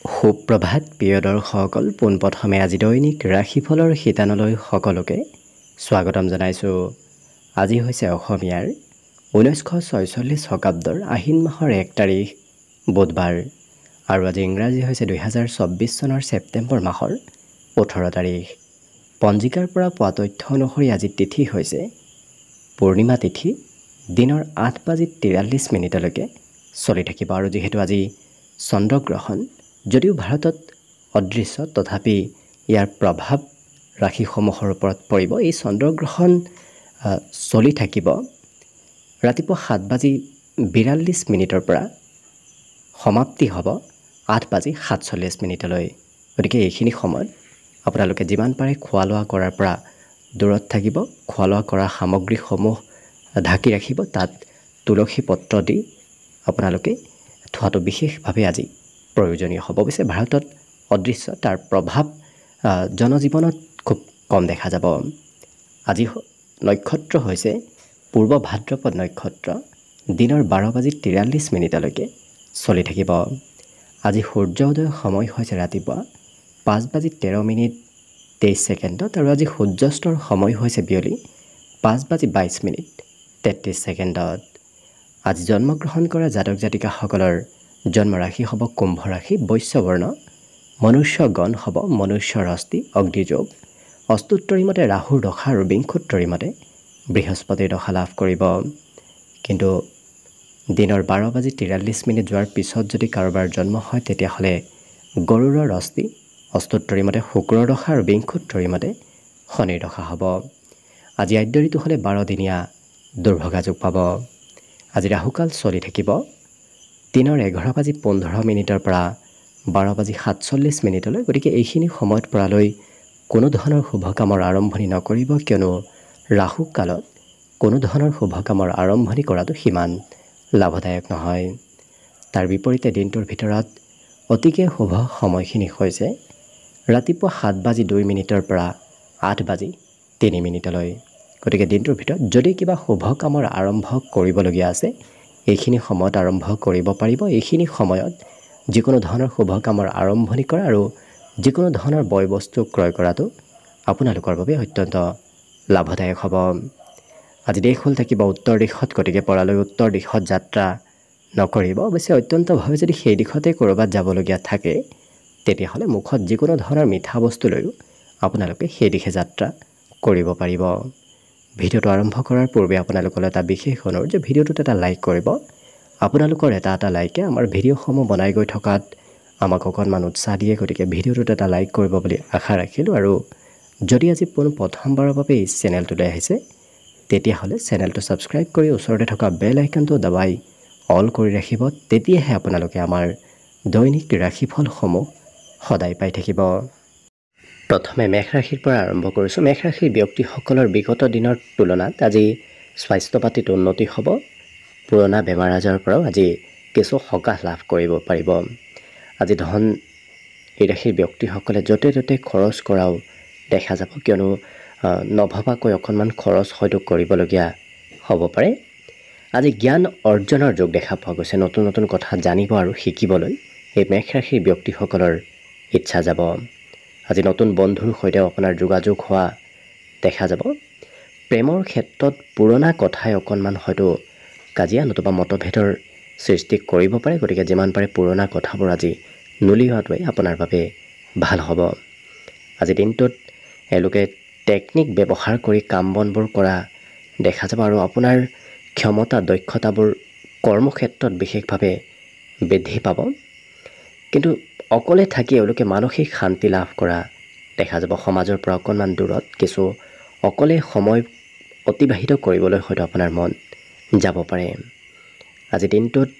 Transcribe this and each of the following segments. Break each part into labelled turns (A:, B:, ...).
A: সুপ্ৰভাত প্ৰিয় দৰ্শকসকল, পোনপ্ৰথমে আজি দৈনিক ৰাশিফলৰ শিতানলৈ সকলোকে স্বাগতম জনাইছোঁ। আজি হৈছে অসমীয়াৰ 1946 শকাব্দৰ আহিন মাহৰ 1 তাৰিখ বুধবাৰ আৰু আজি ইংৰাজী হৈছে 2024 চনৰ ছেপ্টেম্বৰ মাহৰ 18 তাৰিখ। পঞ্জিকাৰ পৰা পোৱা তথ্য অনুসৰি আজি তিথি হৈছে পূৰ্ণিমা তিথি, দিনৰ 8:43 চলি থাকিব। আৰু যিহেতু আজি চন্দ্ৰগ্ৰহণ, যদিও ভাৰতত অদৃশ্য, তথাপি ইয়াৰ প্ৰভাৱ ৰাশিসমূহৰ ওপৰত পৰিব। এই চন্দ্ৰগ্ৰহণ চলি থাকিব ৰাতিপুৱা 7:42 পৰা সমাপ্তি হ'ব 8:47। গতিকে এইখিনি সময়ত আপোনালোকে যিমান পাৰে খোৱা লোৱা কৰাৰ পৰা দূৰত থাকিব। খোৱা লোৱা কৰা সামগ্ৰীসমূহ ঢাকি ৰাখিব। তাত তুলসী পত্ৰ দি আপোনালোকে থোৱাটো বিশেষভাৱে আজি প্ৰয়োজনীয় হ'ব। অৱশ্যে ভাৰতত অদৃশ্য, তাৰ প্ৰভাৱ জনজীৱনত খুব কম দেখা যাব। আজি নক্ষত্ৰ হৈছে পূৰ্ব ভাদ্ৰপদ নক্ষত্ৰ, দিনৰ 12:43 চলি থাকিব। আজি সূৰ্য উদয়ৰ সময় হৈছে ৰাতিপুৱা 5:13 আৰু আজি সূৰ্যাস্তৰ সময় হৈছে বিয়লি 5:22 আজি জন্মগ্ৰহণ কৰা জাতক জাতিকাসকলৰ জন্ম ৰাশি হ'ব কুম্ভ ৰাশি, বৈশ্যবৰ্ণ, মনুষ্যগণ হ'ব মনুষ্য ৰস্তি, অগ্নিযোগ, অস্তুত্তৰী মতে ৰাহুৰ দশা আৰু বিংশোত্তৰী মতে বৃহস্পতিৰ দশা লাভ কৰিব। কিন্তু দিনৰ 12:43 যোৱাৰ পিছত যদি কাৰোবাৰ জন্ম হয়, তেতিয়াহ'লে গৰুড়ৰ ৰস্তি, অস্তুত্তৰী মতে শুক্ৰৰ দশা আৰু বিংশোত্তৰী মতে শনিৰ দশা হ'ব। আজি আদ্য ঋতু হ'লে 12 দিনীয়া দুৰ্ভগা যোগ পাব। আজি ৰাহুকাল চলি থাকিব দিনৰ 11:15 পৰা 12:47। গতিকে এইখিনি সময়ত পৰালৈ কোনো ধৰণৰ শুভ কামৰ আৰম্ভণি নকৰিব, কিয়নো ৰাহু কালত কোনো ধৰণৰ শুভ কামৰ আৰম্ভণি কৰাটো সিমান লাভদায়ক নহয়। তাৰ বিপৰীতে দিনটোৰ ভিতৰত অতিকে শুভ সময়খিনি হৈছে ৰাতিপুৱা 7:02 পৰা 8:03। গতিকে দিনটোৰ ভিতৰত যদি কিবা শুভ কামৰ আৰম্ভ কৰিবলগীয়া আছে, এইখিনি সময়ত আৰম্ভ কৰিব পাৰিব। এইখিনি সময়ত যিকোনো ধৰণৰ শুভ কামৰ আৰম্ভণি কৰা আৰু যিকোনো ধৰণৰ বয় বস্তু ক্ৰয় কৰাটো আপোনালোকৰ বাবে অত্যন্ত লাভদায়ক হ'ব। আজি দেশ হ'ল থাকিব উত্তৰ দিশত, গতিকে পৰালৈ উত্তৰ দিশত যাত্ৰা নকৰিব। অৱশ্যে অত্যন্তভাৱে যদি সেই দিশতে ক'ৰবাত যাবলগীয়া থাকে, তেতিয়াহ'লে মুখত যিকোনো ধৰণৰ মিঠা বস্তু লৈও আপোনালোকে সেই দিশে যাত্ৰা কৰিব পাৰিব। ভিডিঅ'টো আৰম্ভ কৰাৰ পূৰ্বে আপোনালোকলৈ এটা বিশেষ অনুৰোধ যে ভিডিঅ'টোত এটা লাইক কৰিব। আপোনালোকৰ এটা লাইকে আমাৰ ভিডিঅ'সমূহ বনাই গৈ থকাত আমাক অকণমান উৎসাহ দিয়ে। গতিকে ভিডিঅ'টোত এটা লাইক কৰিব বুলি আশা ৰাখিলোঁ। আৰু যদি আজি প্ৰথমবাৰৰ বাবে এই চেনেলটোলৈ আহিছে, তেতিয়াহ'লে চেনেলটো ছাবস্ক্ৰাইব কৰি ওচৰতে থকা বেল আইকনটো দবাই অল কৰি ৰাখিব। তেতিয়াহে আপোনালোকে আমাৰ দৈনিক ৰাশিফলসমূহ সদায় পাই থাকিব। প্ৰথমে মেষ ৰাশিৰ পৰা আৰম্ভ কৰিছোঁ। মেষ ৰাশিৰ ব্যক্তিসকলৰ বিগত দিনৰ তুলনাত আজি স্বাস্থ্য পাতিত উন্নতি হ'ব। পুৰণা বেমাৰ আজাৰৰ পৰাও আজি কিছু সকাহ লাভ কৰিব পাৰিব। আজি ধন এই ৰাশিৰ ব্যক্তিসকলে য'তে ত'তে খৰচ কৰাও দেখা যাব, কিয়নো নভবাকৈ অকণমান খৰচ হয়তো কৰিবলগীয়া হ'ব পাৰে। আজি জ্ঞান অৰ্জনৰ যোগ দেখা পোৱা গৈছে। নতুন নতুন কথা জানিব আৰু শিকিবলৈ এই মেষ ৰাশিৰ ব্যক্তিসকলৰ ইচ্ছা যাব। আজি নতুন বন্ধুৰ সৈতে আপোনাৰ যোগাযোগ হোৱা দেখা যাব। প্ৰেমৰ ক্ষেত্ৰত পুৰণা কথাই অকণমান হয়তো কাজিয়া নতুবা মতভেদৰ সৃষ্টি কৰিব পাৰে। গতিকে যিমান পাৰে পুৰণা কথাবোৰ আজি নুলিওৱাটোৱে আপোনাৰ বাবে ভাল হ'ব। আজি দিনটোত এওঁলোকে টেকনিক ব্যৱহাৰ কৰি কাম বনবোৰ কৰা দেখা যাব আৰু আপোনাৰ ক্ষমতা দক্ষতাবোৰ কৰ্মক্ষেত্ৰত বিশেষভাৱে বৃদ্ধি পাব। কিন্তু অকলে থাকি এওঁলোকে মানসিক শান্তি লাভ কৰা দেখা যাব। সমাজৰ পৰা অকণমান দূৰত কিছু অকলে সময় অতিবাহিত কৰিবলৈ হয়তো আপোনাৰ মন যাব পাৰে। আজি দিনটোত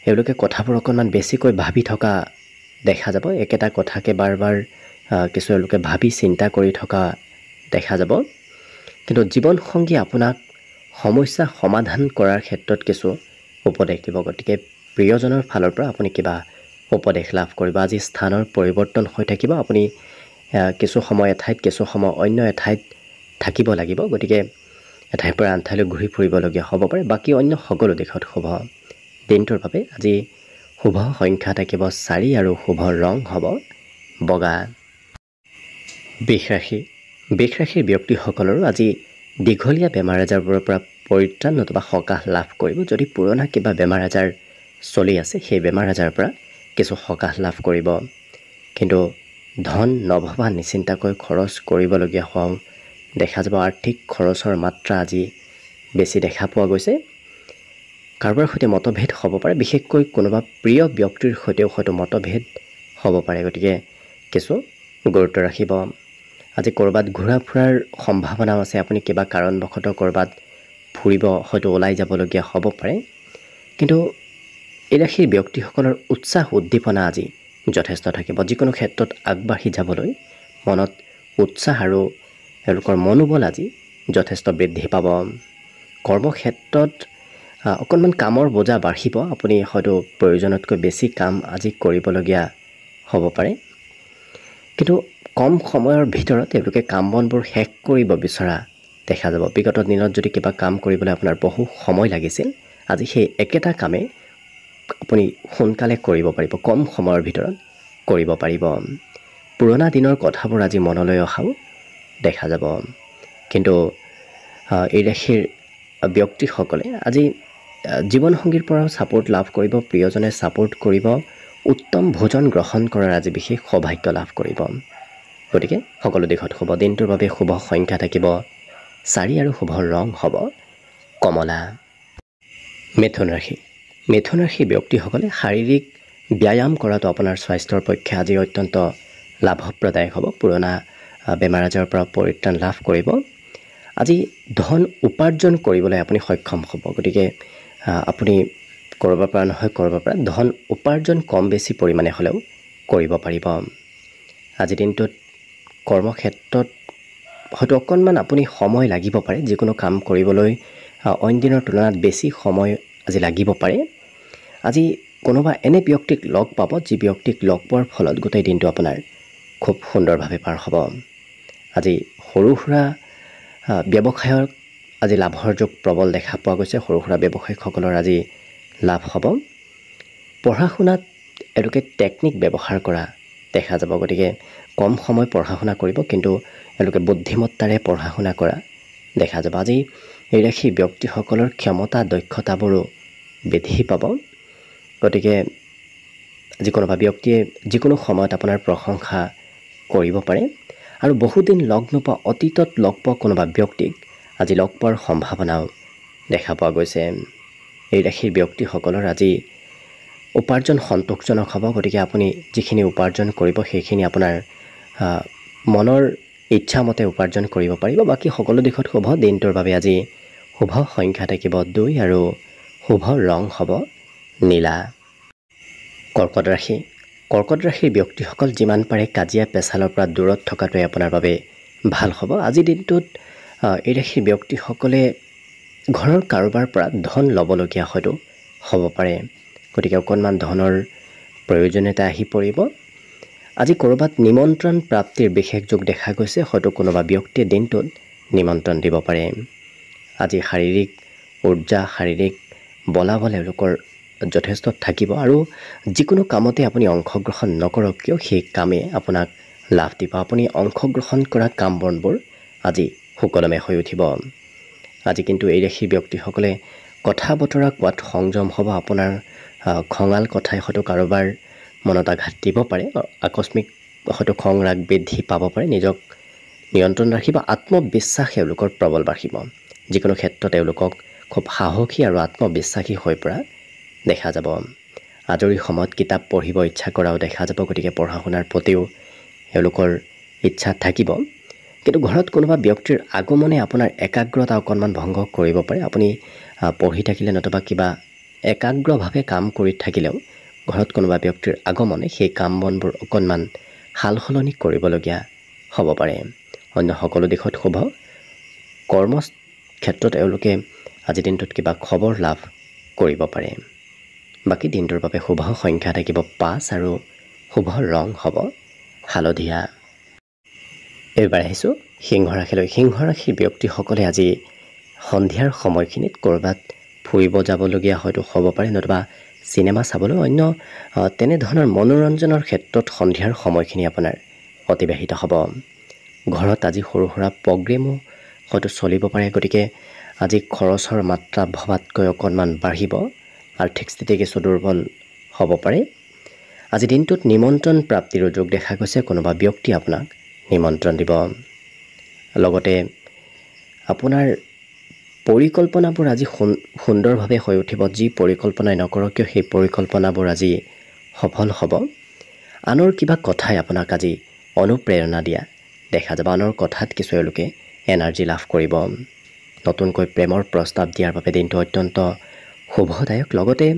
A: এওঁলোকে কথাবোৰ অকণমান বেছিকৈ ভাবি থকা দেখা যাব। একেটা কথাকে বাৰ বাৰ কিছু এওঁলোকে ভাবি চিন্তা কৰি থকা দেখা যাব। কিন্তু জীৱনসংগী আপোনাক সমস্যা সমাধান কৰাৰ ক্ষেত্ৰত কিছু উপদেশ দিব। গতিকে প্ৰিয়জনৰ ফালৰ পৰা আপুনি কিবা উপদেশ লাভ কৰিব। আজি স্থানৰ পৰিৱৰ্তন হৈ থাকিব। আপুনি কিছু সময় এঠাইত, কিছু সময় অন্য এঠাইত থাকিব লাগিব। গতিকে এঠাইৰ পৰা আন ঠাইলৈ ঘূৰি ফুৰিবলগীয়া হ'ব পাৰে। বাকী অন্য সকলো দিশত শুভ। দিনটোৰ বাবে আজি শুভ সংখ্যা থাকিব 4 আৰু শুভ ৰং হ'ব বগা। বৃষ ৰাশিৰ ব্যক্তিসকলৰো আজি দীঘলীয়া বেমাৰ আজাৰবোৰৰ পৰা পৰিত্ৰাণ নতুবা সকাহ লাভ কৰিব। যদি পুৰণা কিবা বেমাৰ আজাৰ চলি আছে সেই বেমাৰ আজাৰৰ পৰা কিছু সকাহ লাভ কৰিব। কিন্তু ধন নভবা নিচিন্তাকৈ খৰচ কৰিবলগীয়া হোৱাও দেখা যাব। আৰ্থিক খৰচৰ মাত্ৰা আজি বেছি দেখা পোৱা গৈছে। কাৰোবাৰ সৈতে মতভেদ হ'ব পাৰে, বিশেষকৈ কোনোবা প্ৰিয় ব্যক্তিৰ সৈতেও হয়তো মতভেদ হ'ব পাৰে। গতিকে কিছু গুৰুত্ব ৰাখিব। আজি ক'ৰবাত ঘূৰা ফুৰাৰ সম্ভাৱনাও আছে। আপুনি কিবা কাৰণবশতঃ ক'ৰবাত ফুৰিব হয়তো ওলাই যাবলগীয়া হ'ব পাৰে। কিন্তু এই ৰাশিৰ ব্যক্তিসকলৰ উৎসাহ উদ্দীপনা আজি যথেষ্ট থাকিব। যিকোনো ক্ষেত্ৰত আগবাঢ়ি যাবলৈ মনত উৎসাহ আৰু তেওঁলোকৰ মনোবল আজি যথেষ্ট বৃদ্ধি পাব। কৰ্মক্ষেত্ৰত অকণমান কামৰ বোজা বাঢ়িব। আপুনি হয়তো প্ৰয়োজনতকৈ বেছি কাম আজি কৰিবলগীয়া হ'ব পাৰে। কিন্তু কম সময়ৰ ভিতৰত তেওঁলোকে কাম বনবোৰ শেষ কৰিব বিচৰা দেখা যাব। বিগত দিনত যদি কিবা কাম কৰিবলৈ আপোনাৰ বহু সময় লাগিছিল, আজি সেই একেটা কামেই আপুনি সোনকালে কৰিব পাৰিব, কম সময়ৰ ভিতৰত কৰিব পাৰিব। পুৰণা দিনৰ কথাবোৰ আজি মনলৈ অহাও দেখা যাব। কিন্তু এই ৰাশিৰ ব্যক্তিসকলে আজি জীৱনসংগীৰ পৰাও ছাপোৰ্ট লাভ কৰিব, প্ৰিয়জনে ছাপোৰ্ট কৰিব, উত্তম ভোজন গ্ৰহণ কৰাৰ আজি বিশেষ সৌভাগ্য লাভ কৰিব। গতিকে সকলো দিশত শুভ। দিনটোৰ বাবে শুভ সংখ্যা থাকিব 4 আৰু শুভ ৰং হ'ব কমলা। মিথুন ৰাশিৰ ব্যক্তিসকলে শাৰীৰিক ব্যায়াম কৰাটো আপোনাৰ স্বাস্থ্যৰ পক্ষে আজি অত্যন্ত লাভপ্ৰদায়ক হ'ব। পুৰণা বেমাৰ আজাৰৰ পৰা পৰিত্ৰাণ লাভ কৰিব। আজি ধন উপাৰ্জন কৰিবলৈ আপুনি সক্ষম হ'ব। গতিকে আপুনি ক'ৰবাৰ পৰা নহয় ক'ৰবাৰ পৰা ধন উপাৰ্জন কম বেছি পৰিমাণে হ'লেও কৰিব পাৰিব। আজিৰ দিনটোত কৰ্মক্ষেত্ৰত হয়তো অকণমান আপুনি সময় লাগিব পাৰে। যিকোনো কাম কৰিবলৈ অইন দিনৰ তুলনাত বেছি সময় আজি লাগিব পাৰে। আজি কোনোবা এনে ব্যক্তিক লগ পাব, যি ব্যক্তিক লগ পোৱাৰ ফলত গোটেই দিনটো আপোনাৰ খুব সুন্দৰভাৱে পাৰ হ'ব। আজি সৰু সুৰা ব্যৱসায়ৰ আজি লাভৰ যোগ প্ৰবল দেখা পোৱা গৈছে। সৰু সুৰা ব্যৱসায়িকসকলৰ আজি লাভ হ'ব। পঢ়া শুনাত এওঁলোকে টেকনিক ব্যৱহাৰ কৰা দেখা যাব। গতিকে কম সময় পঢ়া শুনা কৰিব, কিন্তু এওঁলোকে বুদ্ধিমত্তাৰে পঢ়া শুনা কৰা দেখা যাব। আজি এই ৰাশিৰ ব্যক্তিসকলৰ ক্ষমতা দক্ষতাবোৰো বৃদ্ধি পাব। গতিকে আজি কোনোবা ব্যক্তিয়ে যিকোনো সময়ত আপোনাৰ প্ৰশংসা কৰিব পাৰে। আৰু বহুদিন লগ নোপোৱা, অতীতত লগ পোৱা কোনোবা ব্যক্তিক আজি লগ পোৱাৰ সম্ভাৱনাও দেখা পোৱা গৈছে। এই ৰাশিৰ ব্যক্তিসকলৰ আজি উপাৰ্জন সন্তোষজনক হ'ব। গতিকে আপুনি যিখিনি উপাৰ্জন কৰিব সেইখিনি আপোনাৰ মনৰ ইচ্ছামতে উপাৰ্জন কৰিব পাৰিব। বাকী সকলো দিশত শুভ। দিনটোৰ বাবে আজি শুভ সংখ্যা থাকিব 2 আৰু শুভ ৰং হ'ব নীলা। কৰ্কট ৰাশিৰ ব্যক্তিসকল যিমান পাৰে কাজিয়া পেচালৰ পৰা দূৰত থকাটোৱে আপোনাৰ বাবে ভাল হ'ব। আজিৰ দিনটোত এই ৰাশিৰ ব্যক্তিসকলে ঘৰৰ কাৰোবাৰ পৰা ধন ল'বলগীয়া হয়তো হ'ব পাৰে। গতিকে অকণমান ধনৰ প্ৰয়োজনীয়তা আহি পৰিব। আজি ক'ৰবাত নিমন্ত্ৰণ প্ৰাপ্তিৰ বিশেষ যোগ দেখা গৈছে। হয়তো কোনোবা ব্যক্তিয়ে দিনটোত নিমন্ত্ৰণ দিব পাৰে। আজি শাৰীৰিক উৰ্জা, শাৰীৰিক বলাবল এওঁলোকৰ যথেষ্ট থাকিব। আৰু যিকোনো কামতে আপুনি অংশগ্ৰহণ নকৰক কিয় সেই কামে আপোনাক লাভ দিব। আপুনি অংশগ্ৰহণ কৰা কাম বনবোৰ আজি সুকলমে হৈ উঠিব। আজি কিন্তু এই ৰাশিৰ ব্যক্তিসকলে কথা বতৰা কোৱাত সংযম হ'ব। আপোনাৰ খঙাল কথাই হয়তো কাৰোবাৰ মনত আঘাত দিব পাৰে। আকস্মিক হয়তো খং ৰাগ বৃদ্ধি পাব পাৰে। নিজক নিয়ন্ত্ৰণ ৰাখিব। আত্মবিশ্বাস এওঁলোকৰ প্ৰবল বাঢ়িব। যিকোনো ক্ষেত্ৰত এওঁলোকক খুব সাহসী আৰু আত্মবিশ্বাসী হৈ পৰা দেখা যাব। আজৰি সময়ত কিতাপ পঢ়িব ইচ্ছা কৰাও দেখা যাব। গতিকে পঢ়া শুনাৰ প্ৰতিও এওঁলোকৰ ইচ্ছা থাকিব। কিন্তু ঘৰত কোনোবা ব্যক্তিৰ আগমনে আপোনাৰ একাগ্ৰতা অকণমান ভংগ কৰিব পাৰে। আপুনি পঢ়ি থাকিলে নতুবা কিবা একাগ্ৰভাৱে কাম কৰি থাকিলেও ঘৰত কোনোবা ব্যক্তিৰ আগমনে সেই কাম বনবোৰ অকণমান সাল সলনি কৰিবলগীয়া হ'ব পাৰে। অন্য সকলো দিশত শুভ। কৰ্মক্ষেত্ৰত এওঁলোকে আজিৰ দিনটোত কিবা খবৰ লাভ কৰিব পাৰে। বাকী দিনটোৰ বাবে শুভ সংখ্যা থাকিব 5 আৰু শুভ ৰং হ'ব হালধীয়া। এইবাৰ আহিছোঁ সিংহ ৰাশিলৈ। সিংহ ৰাশিৰ ব্যক্তিসকলে আজি সন্ধিয়াৰ সময়খিনিত ক'ৰবাত ফুৰিব যাবলগীয়া হয়তো হ'ব পাৰে, নতুবা চিনেমা চাবলৈ অন্য তেনেধৰণৰ মনোৰঞ্জনৰ ক্ষেত্ৰত সন্ধিয়াৰ সময়খিনি আপোনাৰ অতিবাহিত হ'ব। ঘৰত আজি সৰু সুৰা প্ৰগ্ৰেমো হয়তো চলিব পাৰে, গতিকে আজি খৰচৰ মাত্ৰা ভবাতকৈ অকণমান বাঢ়িব, আৰ্থিক স্থিতি কিছু দুৰ্বল হ'ব পাৰে। আজি দিনটোত নিমন্ত্ৰণ প্ৰাপ্তিৰো যোগ দেখা গৈছে, কোনোবা ব্যক্তি আপোনাক নিমন্ত্ৰণ দিব। লগতে আপোনাৰ পৰিকল্পনাবোৰ আজি সুন্দৰভাৱে হৈ উঠিব। যি পৰিকল্পনাই নকৰক কিয় সেই পৰিকল্পনাবোৰ আজি সফল হ'ব। আনৰ কিবা কথাই আপোনাক আজি অনুপ্ৰেৰণা দিয়া দেখা যাব। আনৰ কথাত কিছু এওঁলোকে এনাৰ্জি লাভ কৰিব। নতুনকৈ প্ৰেমৰ প্ৰস্তাৱ দিয়াৰ বাবে দিনটো অত্যন্ত শুভদায়ক। লগতে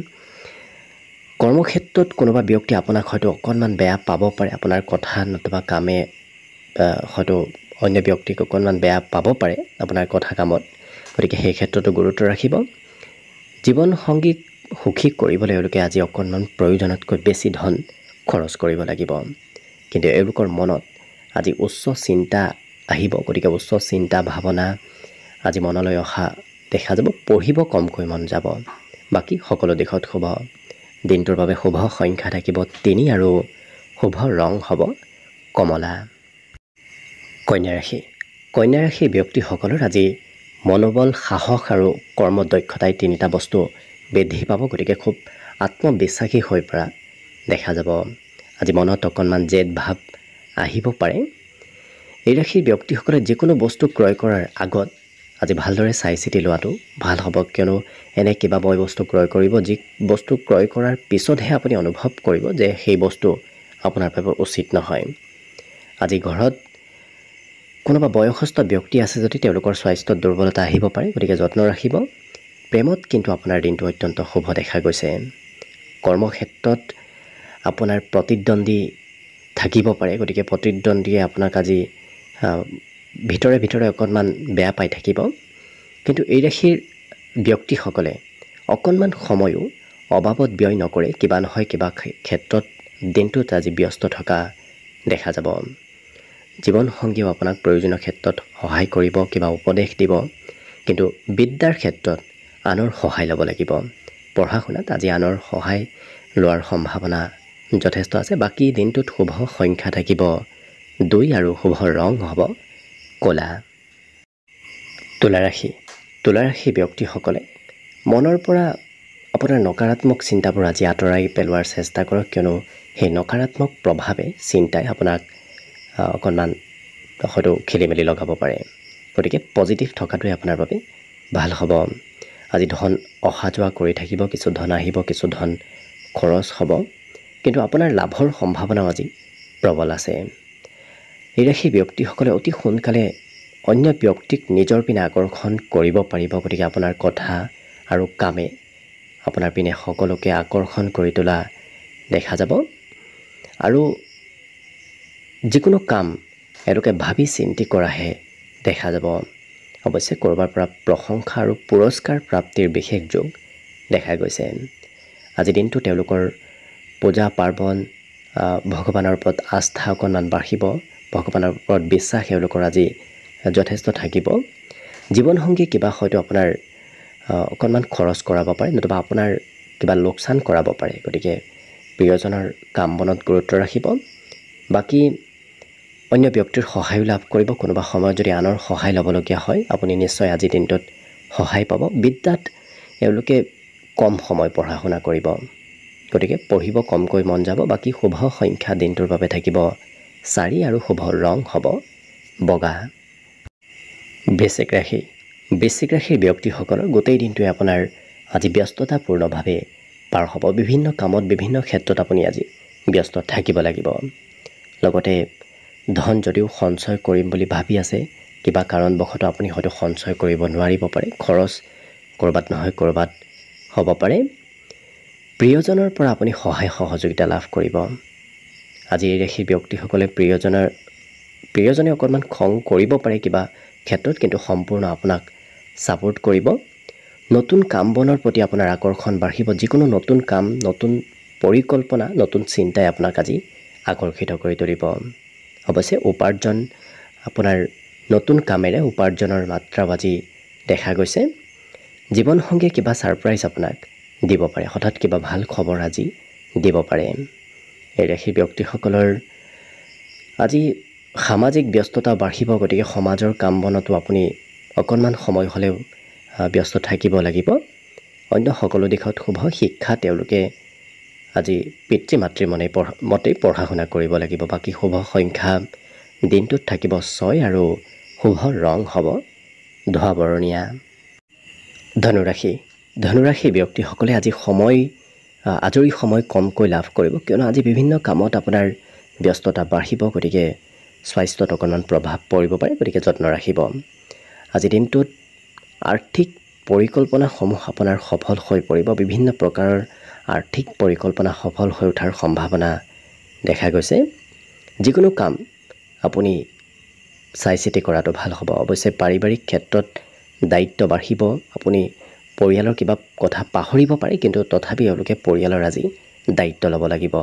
A: কৰ্মক্ষেত্ৰত কোনোবা ব্যক্তি আপোনাক হয়তো অকণমান বেয়া পাব পাৰে, আপোনাৰ কথা নতুবা কামে হয়তো অন্য ব্যক্তিক অকণমান বেয়া পাব পাৰে আপোনাৰ কথা কামত, গতিকে সেই ক্ষেত্ৰতো গুৰুত্ব ৰাখিব। জীৱন সংগীক সুখী কৰিবলৈ এওঁলোকে আজি অকণমান প্ৰয়োজনতকৈ বেছি ধন খৰচ কৰিব লাগিব, কিন্তু এওঁলোকৰ মনত আজি উচ্চ চিন্তা আহিব, গতিকে উচ্চ চিন্তা ভাৱনা আজি মনলৈ অহা দেখা যাব। পঢ়িব কমকৈ মন যাব, বাকী সকলো দিশত শুভ। দিনটোৰ বাবে শুভ সংখ্যা থাকিব 3 আৰু শুভ ৰং হ'ব কমলা। কন্যা ৰাশি। কন্যা ৰাশিৰ ব্যক্তিসকলৰ আজি মনোবল, সাহস আৰু কৰ্মদক্ষতাই 3টা বস্তু বৃদ্ধি পাব, গতিকে খুব আত্মবিশ্বাসী হৈ পৰা দেখা যাব। আজি মনত অকণমান জেদ ভাৱ আহিব পাৰে। এই ৰাশিৰ ব্যক্তিসকলে যিকোনো বস্তু ক্ৰয় কৰাৰ আগত আজি ভালদৰে চাই চিতি লোৱাটো ভাল হ'ব, কিয়নো এনে কিবা বয় বস্তু ক্ৰয় কৰিব যি বস্তু ক্ৰয় কৰাৰ পিছতহে আপুনি অনুভৱ কৰিব যে সেই বস্তু আপোনাৰ বাবে উচিত নহয়। আজি ঘৰত কোনোবা বয়সস্থ ব্যক্তি আছে যদি তেওঁলোকৰ স্বাস্থ্যত দুৰ্বলতা আহিব পাৰে, গতিকে যত্ন ৰাখিব। প্ৰেমত কিন্তু আপোনাৰ দিনটো অত্যন্ত শুভ দেখা গৈছে। কৰ্মক্ষেত্ৰত আপোনাৰ প্ৰতিদ্বন্দ্বী থাকিব পাৰে, গতিকে প্ৰতিদ্বন্দ্বীয়ে আপোনাক আজি ভিতৰে ভিতৰে অকণমান বেয়া পাই থাকিব, কিন্তু এই ৰাশিৰ ব্যক্তিসকলে অকণমান সময়ো অবাবত ব্যয় নকৰে, কিবা নহয় কিবা ক্ষেত্ৰত দিনটোত আজি ব্যস্ত থকা দেখা যাব। জীৱনসংগীও আপোনাক প্ৰয়োজনীয় ক্ষেত্ৰত সহায় কৰিব, কিবা উপদেশ দিব, কিন্তু বিদ্যাৰ ক্ষেত্ৰত আনৰ সহায় ল'ব লাগিব। পঢ়া শুনাত আজি আনৰ সহায় লোৱাৰ সম্ভাৱনা যথেষ্ট আছে। বাকী দিনটোত শুভ সংখ্যা থাকিব 2 আৰু শুভ ৰং হ'ব ক'লা। তুলা ৰাশি। তুলা ৰাশি ব্যক্তিসকলে মনৰ পৰা আপোনাৰ নকাৰাত্মক চিন্তাবোৰ আজি আঁতৰাই পেলোৱাৰ চেষ্টা কৰক, কিয়নো সেই নকাৰাত্মক প্ৰভাৱে চিন্তাই আপোনাক অকণমান হয়তো খেলি মেলি লগাব পাৰে, গতিকে পজিটিভ থকাটোৱে আপোনাৰ বাবে ভাল হ'ব। আজি ধন অহা যোৱা কৰি থাকিব, কিছু ধন আহিব, কিছু ধন খৰচ হ'ব, কিন্তু আপোনাৰ লাভৰ সম্ভাৱনাও আজি প্ৰবল আছে। এই ৰাশিৰ ব্যক্তিসকলে অতি সোনকালে অন্য ব্যক্তিক নিজৰ পিনে আকৰ্ষণ কৰিব পাৰিব, গতিকে আপোনাৰ কথা আৰু কামে আপোনাৰ পিনে সকলোকে আকৰ্ষণ কৰি তোলা দেখা যাব। আৰু যিকোনো কাম এওঁলোকে ভাবি চিন্তি কৰাহে দেখা যাব। অৱশ্যে ক'ৰবাৰ পৰা প্ৰশংসা আৰু পুৰস্কাৰ প্ৰাপ্তিৰ বিশেষ যোগ দেখা গৈছে। আজি দিনটো তেওঁলোকৰ পূজা পাৰ্বণ, ভগৱানৰ ওপৰত আস্থা অকণমান বাঢ়িব, ভগৱানৰ ওপৰত বিশ্বাস এওঁলোকৰ আজি যথেষ্ট থাকিব। জীৱনসংগী কিবা হয়তো আপোনাৰ অকণমান খৰচ কৰাব পাৰে, নতুবা আপোনাৰ কিবা লোকচান কৰাব পাৰে, গতিকে প্ৰিয়জনৰ কাম বনত গুৰুত্ব ৰাখিব। বাকী অন্য ব্যক্তিৰ সহায়ো লাভ কৰিব। কোনোবা সময়ত যদি আনৰ সহায় ল'বলগীয়া হয় আপুনি নিশ্চয় আজিৰ দিনটোত সহায় পাব। বিদ্যাত এওঁলোকে কম সময় পঢ়া শুনা কৰিব, গতিকে পঢ়িব কমকৈ মন যাব। বাকী শুভ সংখ্যা দিনটোৰ বাবে থাকিব 4 আৰু শুভ ৰং হ'ব বগা। বৃশ্চিক ৰাশি। বৃশ্চিক ৰাশিৰ ব্যক্তিসকলৰ গোটেই দিনটোৱে আপোনাৰ আজি ব্যস্ততাপূৰ্ণভাৱে পাৰ হ'ব। বিভিন্ন কামত বিভিন্ন ক্ষেত্ৰত আপুনি আজি ব্যস্ত থাকিব লাগিব। লগতে ধন যদিও সঞ্চয় কৰিম বুলি ভাবি আছে, কিবা কাৰণবশতঃ আপুনি হয়তো সঞ্চয় কৰিব নোৱাৰিব পাৰে, খৰচ ক'ৰবাত নহয় ক'ৰবাত হ'ব পাৰে। প্ৰিয়জনৰ পৰা আপুনি সহায় সহযোগিতা লাভ কৰিব। আজি এই ৰাশিৰ ব্যক্তিসকলে প্ৰিয়জনে অকণমান খং কৰিব পাৰে কিবা ক্ষেত্ৰত, কিন্তু সম্পূৰ্ণ আপোনাক ছাপোৰ্ট কৰিব। নতুন কাম বনৰ প্ৰতি আপোনাৰ আকৰ্ষণ বাঢ়িব। যিকোনো নতুন কাম, নতুন পৰিকল্পনা, নতুন চিন্তাই আপোনাক আজি আকৰ্ষিত কৰি তুলিব। অৱশ্যে উপাৰ্জন আপোনাৰ নতুন কামেৰে উপাৰ্জনৰ মাত্ৰাও আজি দেখা গৈছে। জীৱনসংগীয়ে কিবা ছাৰপ্ৰাইজ আপোনাক দিব পাৰে, হঠাৎ কিবা ভাল খবৰ আজি দিব পাৰে। এই ৰাশিৰ ব্যক্তিসকলৰ আজি সামাজিক ব্যস্ততা বাঢ়িব, গতিকে সমাজৰ কাম বনতো আপুনি অকণমান সময় হ'লেও ব্যস্ত থাকিব লাগিব। অন্য সকলো দিশত শুভ। শিক্ষা তেওঁলোকে আজি পিতৃ মাতৃৰ মতেই পঢ়া শুনা কৰিব লাগিব। বাকী শুভ সংখ্যা দিনটোত থাকিব 6 আৰু শুভ ৰং হ'ব ধোঁৱা বৰণীয়া। ধনুৰাশি ব্যক্তিসকলে আজি আজৰি সময় কমকৈ লাভ কৰিব, কিয়নো আজি বিভিন্ন কামত আপোনাৰ ব্যস্ততা বাঢ়িব, গতিকে স্বাস্থ্যত অকণমান প্ৰভাৱ পৰিব পাৰে, গতিকে যত্ন ৰাখিব। আজি দিনটোত আৰ্থিক পৰিকল্পনাসমূহ আপোনাৰ সফল হৈ পৰিব। বিভিন্ন প্ৰকাৰৰ আৰ্থিক পৰিকল্পনা সফল হৈ উঠাৰ সম্ভাৱনা দেখা গৈছে। যিকোনো কাম আপুনি চাই চিতি কৰাটো ভাল হ'ব। অৱশ্যে পাৰিবাৰিক ক্ষেত্ৰত দায়িত্ব বাঢ়িব। আপুনি পৰিয়ালৰ কিবা কথা পাহৰিব পাৰে, কিন্তু তথাপি এওঁলোকে পৰিয়ালৰ আজি দায়িত্ব ল'ব লাগিব।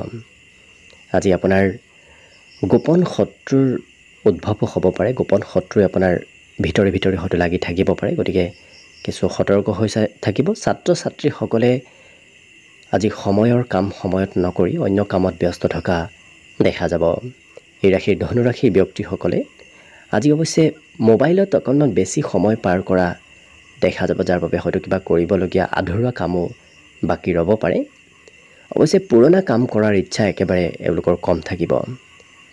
A: আজি আপোনাৰ গোপন শত্ৰুৰ উদ্ভৱো হ'ব পাৰে। গোপন শত্ৰুৱে আপোনাৰ ভিতৰে হয়তো লাগি থাকিব পাৰে, গতিকে কিছু সতৰ্ক হৈ থাকিব। ছাত্ৰ ছাত্ৰীসকলে আজি সময়ৰ কাম সময়ত নকৰি অন্য কামত ব্যস্ত থকা দেখা যাব। এই ধনুৰাশিৰ ব্যক্তিসকলে আজি অৱশ্যে মোবাইলত অকণমান বেছি সময় পাৰ কৰা দেখা যাব, যাৰ বাবে হয়তো কিবা কৰিবলগীয়া আধৰুৱা কামো বাকী ৰ'ব পাৰে। অৱশ্যে পুৰণা কাম কৰাৰ ইচ্ছা একেবাৰে এওঁলোকৰ কম থাকিব।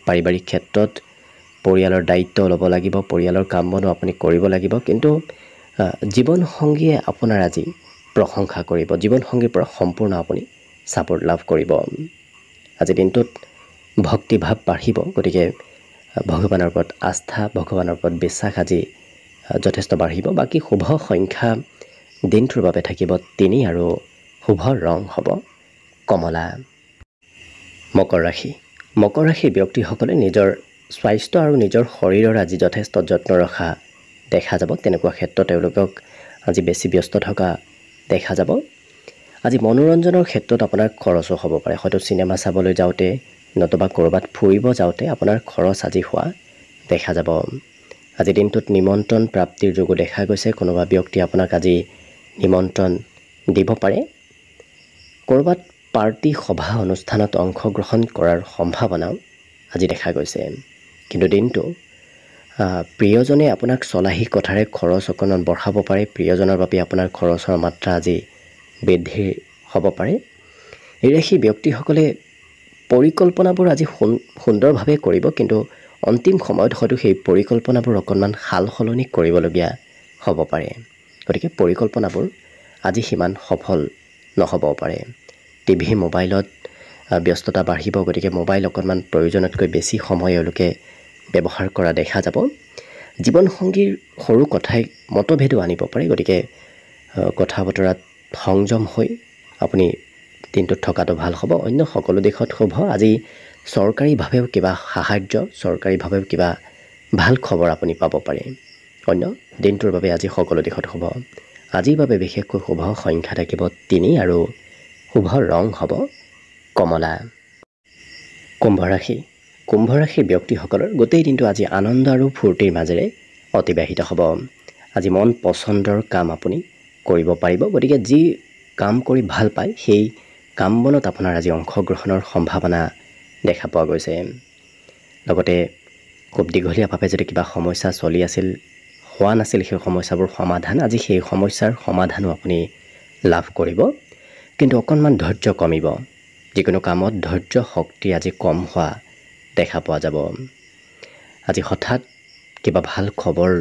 A: পাৰিবাৰিক ক্ষেত্ৰত পৰিয়ালৰ দায়িত্ব ল'ব লাগিব, পৰিয়ালৰ কাম বনো আপুনি কৰিব লাগিব, কিন্তু জীৱনসংগীয়ে আপোনাৰ আজি প্ৰশংসা কৰিব। জীৱনসংগীৰ পৰা সম্পূৰ্ণ আপুনি ছাপোৰ্ট লাভ কৰিব। আজি দিনটোত ভক্তিভাৱ বাঢ়িব, গতিকে ভগৱানৰ ওপৰত আস্থা, ভগৱানৰ ওপৰত বিশ্বাস আজি যথেষ্ট বাঢ়িব। বাকী শুভ সংখ্যা দিনটোৰ বাবে থাকিব 3 আৰু শুভ ৰং হ'ব কমলা। মকৰ ৰাশিৰ ব্যক্তিসকলে নিজৰ স্বাস্থ্য আৰু নিজৰ শৰীৰৰ আজি যথেষ্ট যত্ন ৰখা দেখা যাব। তেনেকুৱা ক্ষেত্ৰত তেওঁলোকক আজি বেছি ব্যস্ত থকা দেখা যাব। আজি মনোৰঞ্জনৰ ক্ষেত্ৰত আপোনাৰ খৰচো হ'ব পাৰে। হয়তো চিনেমা চাবলৈ যাওঁতে নতুবা ক'ৰবাত ফুৰিব যাওঁতে আপোনাৰ খৰচ আজি হোৱা দেখা যাব। আজি দিনটোত নিমন্ত্ৰণ প্ৰাপ্তিৰ যোগো দেখা গৈছে। কোনোবা ব্যক্তি আপোনাক আজি নিমন্ত্ৰণ দিব পাৰে। ক'ৰবাত পাৰ্টি সভা অনুষ্ঠানত অংশগ্ৰহণ কৰাৰ সম্ভাৱনাও আজি দেখা গৈছে। কিন্তু দিনটো প্ৰিয়জনে আপোনাক চলাহী কথাৰে খৰচ অকণমান বঢ়াব পাৰে। প্ৰিয়জনৰ বাবে আপোনাৰ খৰচৰ মাত্ৰা আজি বৃদ্ধি হ'ব পাৰে। এই ৰাশিৰ ব্যক্তিসকলে পৰিকল্পনাবোৰ আজি সুন্দৰভাৱে কৰিব, কিন্তু অন্তিম সময়ত হয়তো সেই পৰিকল্পনাবোৰ অকণমান সাল সলনি কৰিবলগীয়া হ'ব পাৰে। গতিকে পৰিকল্পনাবোৰ আজি সিমান সফল নহ'ব পাৰে। টিভি মোবাইলত ব্যস্ততা বাঢ়িব, গতিকে মোবাইল অকণমান প্ৰয়োজনতকৈ বেছি সময় এওঁলোকে ব্যৱহাৰ কৰা দেখা যাব। জীৱনসংগীৰ সৰু কথাই মতভেদো আনিব পাৰে, গতিকে কথা বতৰাত সংযম হৈ আপুনি দিনটোত থকাটো ভাল হ'ব। অন্য সকলো দিশত শুভ। আজি চৰকাৰীভাৱেও কিবা সাহাৰ্য, চৰকাৰীভাৱেও কিবা ভাল খবৰ আপুনি পাব পাৰে। অন্য দিনটোৰ বাবে আজি সকলো দিশত শুভ। আজিৰ বাবে বিশেষকৈ শুভ সংখ্যা থাকিব 3 আৰু শুভ ৰং হ'ব কমলা। কুম্ভ ৰাশিৰ ব্যক্তিসকলৰ গোটেই দিনটো আজি আনন্দ আৰু ফূৰ্তিৰ মাজেৰে অতিবাহিত হ'ব। আজি মন পচন্দৰ কাম আপুনি কৰিব পাৰিব, গতিকে যি কাম কৰি ভাল পায় সেই কাম বনত আপোনাৰ আজি অংশগ্ৰহণৰ সম্ভাৱনা দেখা পোৱা গৈছে। লগতে খুব দীঘলীয়াভাৱে যদি কিবা সমস্যা চলি আছিল, হোৱা নাছিল, সেই সমস্যাবোৰ সমাধান, আজি সেই সমস্যাৰ সমাধানো আপুনি লাভ কৰিব। কিন্তু অকণমান ধৈৰ্য কমিব। যিকোনো কামত ধৈৰ্য শক্তি আজি কম হোৱা দেখা পোৱা যাব। আজি হঠাৎ কিবা ভাল খবৰ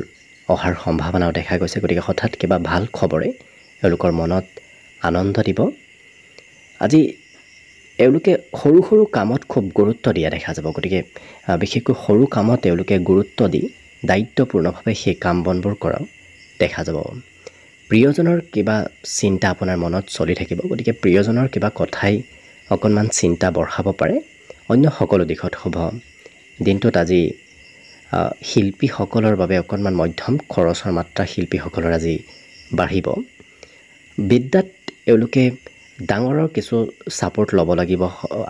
A: অহাৰ সম্ভাৱনাও দেখা গৈছে, গতিকে হঠাৎ কিবা ভাল খবৰে এওঁলোকৰ মনত আনন্দ দিব। আজি এওঁলোকে সৰু সৰু কামত খুব গুৰুত্ব দিয়া দেখা যাব, গতিকে বিশেষকৈ সৰু কামত তেওঁলোকে গুৰুত্ব দি দায়িত্বপূৰ্ণভাৱে সেই কাম বনবোৰ কৰাও দেখা যাব। প্ৰিয়জনৰ কিবা চিন্তা আপোনাৰ মনত চলি থাকিব, গতিকে প্ৰিয়জনৰ কিবা কথাই অকণমান চিন্তা বঢ়াব পাৰে। অন্য সকলো দিশত শুভ। দিনটোত আজি শিল্পীসকলৰ বাবে অকণমান মধ্যম খৰচৰ মাত্ৰা শিল্পীসকলৰ আজি বাঢ়িব। বিদ্যাত এওঁলোকে ডাঙৰৰ কিছু ছাপোৰ্ট ল'ব লাগিব।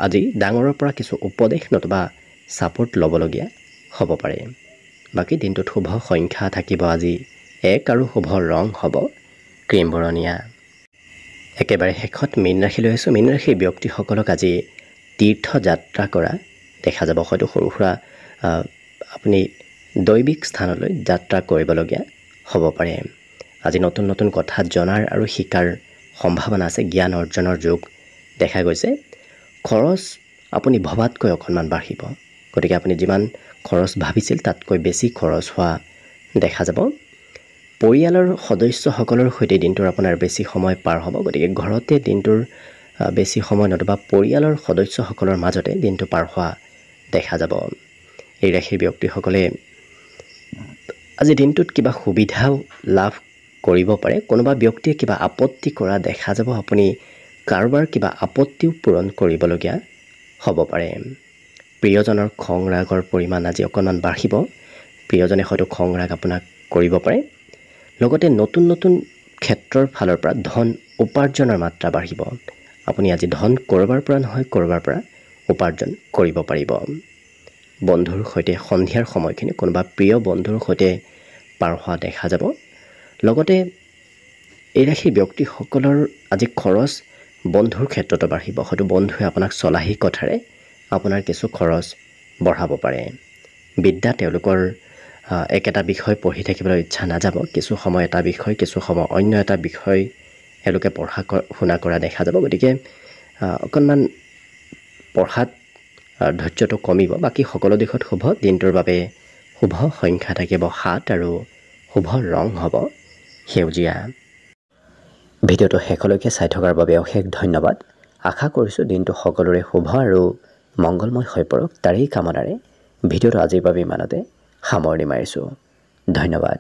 A: আজি ডাঙৰৰ পৰা কিছু উপদেশ নতুবা ছাপোৰ্ট ল'বলগীয়া হ'ব পাৰে। বাকী দিনটোত শুভ সংখ্যা থাকিব আজি 1 আৰু শুভ ৰং হ'ব ক্ৰীম বৰণীয়া। একেবাৰে শেষত মীন ৰাশি লৈ আছোঁ। মীন ৰাশিৰ ব্যক্তিসকলক আজি তীৰ্থযাত্ৰা কৰা দেখা যাব। হয়তো সৰু সুৰা আপুনি দৈবিক স্থানলৈ যাত্ৰা কৰিবলগীয়া হ'ব পাৰে। আজি নতুন নতুন কথা জনাৰ আৰু শিকাৰ সম্ভাৱনা আছে। জ্ঞান অৰ্জনৰ যোগ দেখা গৈছে। খৰচ আপুনি ভবাতকৈ অকণমান বাঢ়িব। গতিকে আপুনি যিমান খৰচ ভাবিছিল তাতকৈ বেছি খৰচ হোৱা দেখা যাব। পৰিয়ালৰ সদস্যসকলৰ সৈতে দিনটোৰ আপোনাৰ বেছি সময় পাৰ হ'ব। গতিকে ঘৰতে দিনটোৰ বেছি সময় নতুবা পৰিয়ালৰ সদস্যসকলৰ মাজতে দিনটো পাৰ হোৱা দেখা যাব। এই ৰাশিৰ ব্যক্তিসকলে আজি দিনটোত কিবা সুবিধাও লাভ কৰিব পাৰে। কোনোবা ব্যক্তিয়ে কিবা আপত্তি কৰা দেখা যাব। আপুনি কাৰোবাৰ কিবা আপত্তিও পূৰণ কৰিবলগীয়া হ'ব পাৰে। প্ৰিয়জনৰ খং ৰাগৰ পৰিমাণ আজি অকণমান বাঢ়িব। প্ৰিয়জনে হয়তো খং ৰাগ আপোনাক কৰিব পাৰে। লগতে নতুন নতুন ক্ষেত্ৰৰ ফালৰ পৰা ধন উপাৰ্জনৰ মাত্ৰা বাঢ়িব। আপুনি আজি ধন ক'ৰবাৰ পৰা নহয় ক'ৰবাৰ পৰা উপাৰ্জন কৰিব পাৰিব। বন্ধুৰ সৈতে সন্ধিয়াৰ সময়খিনি কোনোবা প্ৰিয় বন্ধুৰ সৈতে পাৰ হোৱা দেখা যাব। লগতে এই ৰাশিৰ ব্যক্তিসকলৰ আজি খৰচ বন্ধুৰ ক্ষেত্ৰতো বাঢ়িব। হয়তো বন্ধুৱে আপোনাক চলাহী কথাৰে আপোনাৰ কিছু খৰচ বঢ়াব পাৰে। বিদ্যা তেওঁলোকৰ একেটা বিষয় পঢ়ি থাকিবলৈ ইচ্ছা নাযাব। কিছু সময় এটা বিষয়, কিছু সময় অন্য এটা বিষয় এওঁলোকে পঢ়া শুনা কৰা দেখা যাব। গতিকে অকণমান পঢ়াত ধৈৰ্যটো কমিব। বাকী সকলো দিশত শুভ। দিনটোৰ বাবে শুভ সংখ্যা থাকিব 7 আৰু শুভ ৰং হ'ব সেউজীয়া। ভিডিঅ'টো শেষলৈকে চাই থকাৰ বাবে অশেষ ধন্যবাদ। আশা কৰিছোঁ দিনটো সকলোৰে শুভ আৰু মংগলময় হৈ পৰক। তাৰেই কামনাৰে ভিডিঅ'টো আজিৰ বাবে ইমানতে সামৰণি মাৰিছোঁ। ধন্যবাদ।